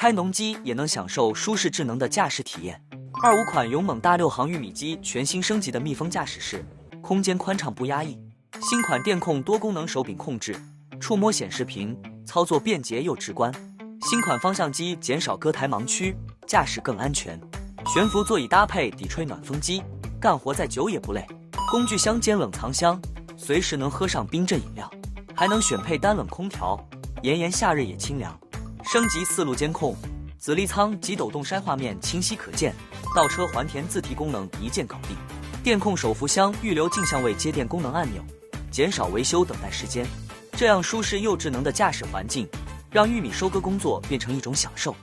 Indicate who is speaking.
Speaker 1: 开农机也能享受舒适智能的驾驶体验。25款勇猛大6行玉米机全新升级的密封驾驶室，空间宽敞不压抑。新款电控多功能手柄控制，触摸显示屏，操作便捷又直观。新款方向机减少歌台盲区，驾驶更安全。悬浮座椅搭配底吹暖风机，干活再久也不累。工具箱兼冷藏箱，随时能喝上冰镇饮料，还能选配单冷空调，炎炎夏日也清凉。升级4路监控，子力舱及抖动筛画面清晰可见，倒车还田自提功能一键搞定。电控手扶箱预留镜像位接电功能按钮，减少维修等待时间。这样舒适又智能的驾驶环境，让玉米收割工作变成一种享受。